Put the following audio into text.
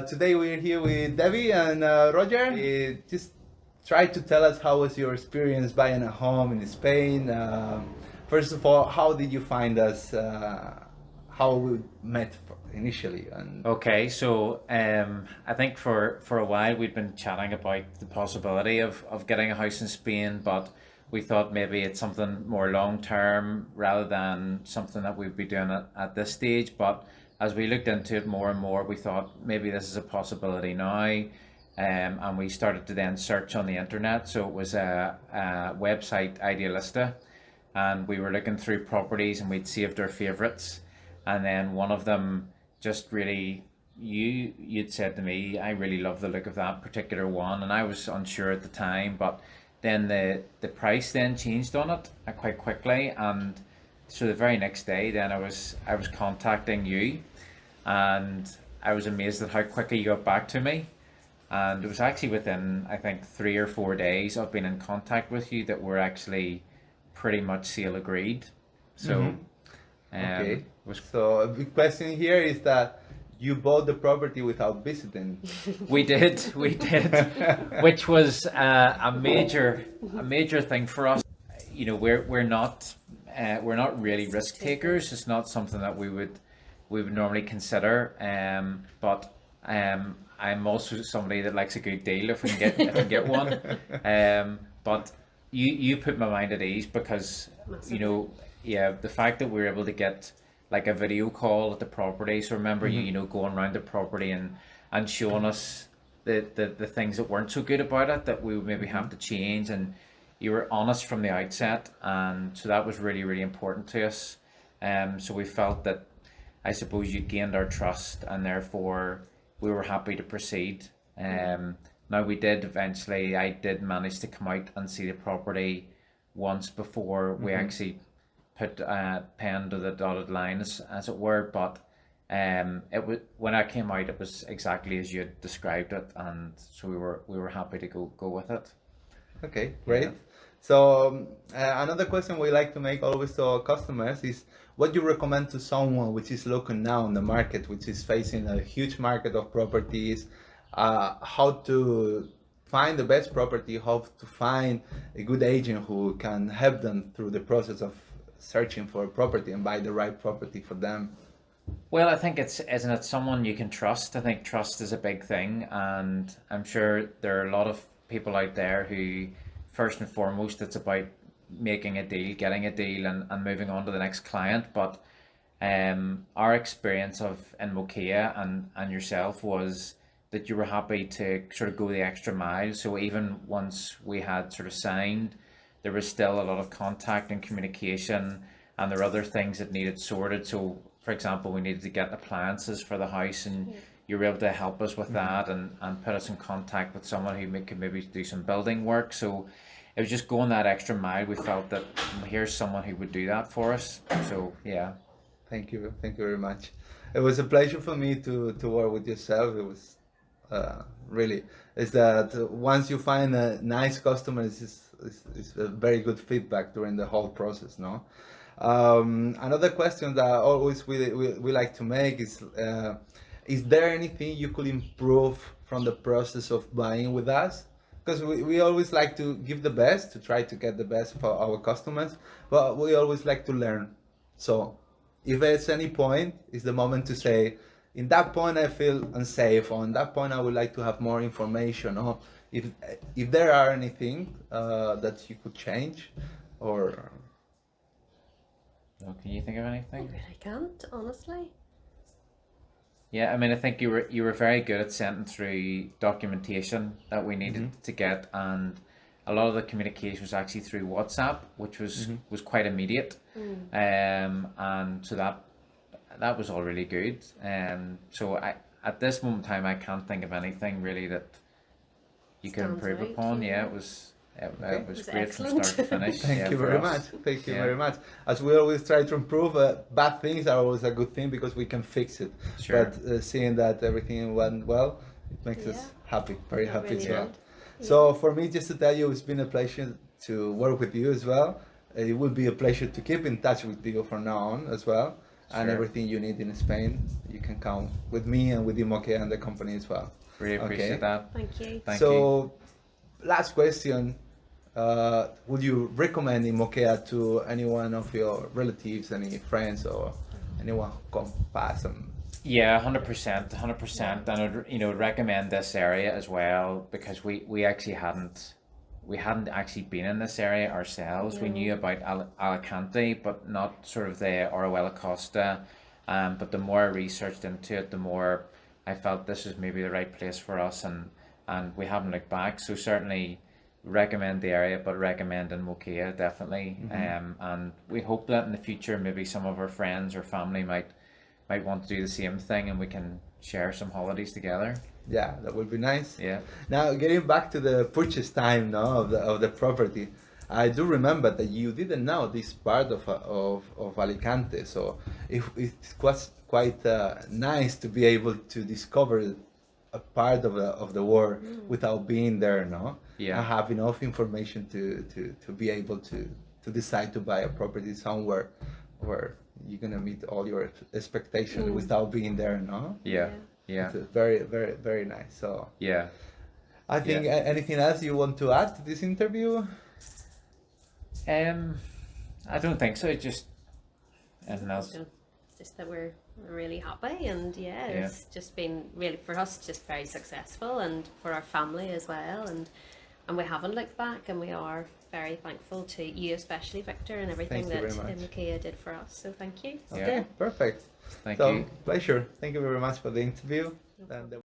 Today we're here with Debbie and Roger. Just try to tell us how was your experience buying a home in Spain. First of all, how did you find us? How we met initially? And Okay, so I think for a while we'd been chatting about the possibility of getting a house in Spain, but we thought maybe it's something more long term rather than something that we'd be doing at this stage. But as we looked into it more and more, we thought maybe this is a possibility now. And we started to then search on the internet. So it was a website, Idealista, and we were looking through properties and we'd saved our favorites. And then one of them just really, you'd said to me, I really love the look of that particular one, and I was unsure at the time, but then the price then changed on it quite quickly, and so the very next day then I was contacting you, and I was amazed at how quickly you got back to me. And it was actually within, I think, 3 or 4 days of being in contact with you that we're actually pretty much sale agreed. So okay, was so a big question here is that you bought the property without visiting. we did, which was a major thing for us. You know, we're not really risk takers. It's not something that we would normally consider. But I'm also somebody that likes a good deal if I can get one. But you put my mind at ease because yeah, the fact that we were able to get like a video call at the property. So remember you going around the property and showing us the things that weren't so good about it that we would maybe have to change, and you were honest from the outset, and so that was really, really important to us. So we felt that, I suppose, you gained our trust, and therefore we were happy to proceed. Now we did eventually, I did manage to come out and see the property once before we actually put a pen to the dotted line, as it were. But it was, when I came out, it was exactly as you had described it, and so we were happy to go with it. Okay, great. Yeah. So another question we like to make always to our customers is what you recommend to someone which is looking now on the market, which is facing a huge market of properties, how to find the best property, how to find a good agent who can help them through the process of searching for a property and buy the right property for them. Well, I think isn't it someone you can trust? I think trust is a big thing, and I'm sure there are a lot of people out there who, first and foremost, it's about making a deal, getting a deal, and moving on to the next client. But our experience of Inmokea and yourself was that you were happy to sort of go the extra mile. So even once we had sort of signed, there was still a lot of contact and communication, and there were other things that needed sorted. So, for example, we needed to get appliances for the house, and you were able to help us with that, and put us in contact with someone who could maybe do some building work. So it was just going that extra mile. We felt that here's someone who would do that for us. So yeah. Thank you very much. It was a pleasure for me to work with yourself. It was really, is that once you find a nice customer, it's a very good feedback during the whole process, no? Another question that always we like to make is there anything you could improve from the process of buying with us? Because we always like to give the best, to try to get the best for our customers, but we always like to learn. So if there's any point, it's the moment to say, in that point I feel unsafe, or in that point I would like to have more information, or if there are anything that you could change, or So can you think of I anything? really can't, honestly. Yeah, I mean, I think you were very good at sending through documentation that we needed to get, and a lot of the communication was actually through WhatsApp, which was quite immediate. And so that was all really good. So at this moment in time, I can't think of anything really that you could Stands improve out, upon. Yeah, yeah. it Okay. was It was great from excellent. start to finish. thank Yeah, you for very us. much. Thank you Yeah. very much. As we always try to improve, bad things are always a good thing because we can fix it. Sure. But seeing that everything went well, it makes us Yeah. happy, very It happy really as well. did. So for me, just to tell you, it's been a pleasure to work with you as well. It will be a pleasure to keep in touch with you from now on as well. and Sure. everything you need in Spain, you can count with me and with Inmokea and the company as well. Really appreciate Okay. that. Thank you. Thank So, you. last question. Would you recommend Inmokea to any one of your relatives, any friends, or anyone who come pass? Yeah, 100%, 100%, and I'd, recommend this area as well, because we actually hadn't actually been in this area ourselves. We knew about Alicante, but not sort of the Orihuela Costa. But the more I researched into it, the more I felt this was maybe the right place for us, and we haven't looked back. So certainly recommend the area, but recommend Inmokea definitely. And we hope that in the future maybe some of our friends or family might want to do the same thing, and we can share some holidays together. Yeah, that would be nice. Yeah. Now, getting back to the purchase time, no, of the property, I do remember that you didn't know this part of Alicante, so it was quite nice to be able to discover a part of the world without being there, no? Yeah. And have enough information to be able to decide to buy a property somewhere where you're gonna meet all your expectations without being there, no? Yeah. Yeah. It's very, very, very nice. So Yeah. I think Yeah. anything else you want to add to this interview? I don't think so. Just anything else. So, just that we're really happy, and it's just been really, for us, just very successful, and for our family as well, and we haven't looked back, and we are very thankful to you, especially Victor, and everything Thank you that very much. Inmokea did for us. So thank you. Yeah. Okay, perfect. Thank So you. pleasure. Thank you very much for the interview. And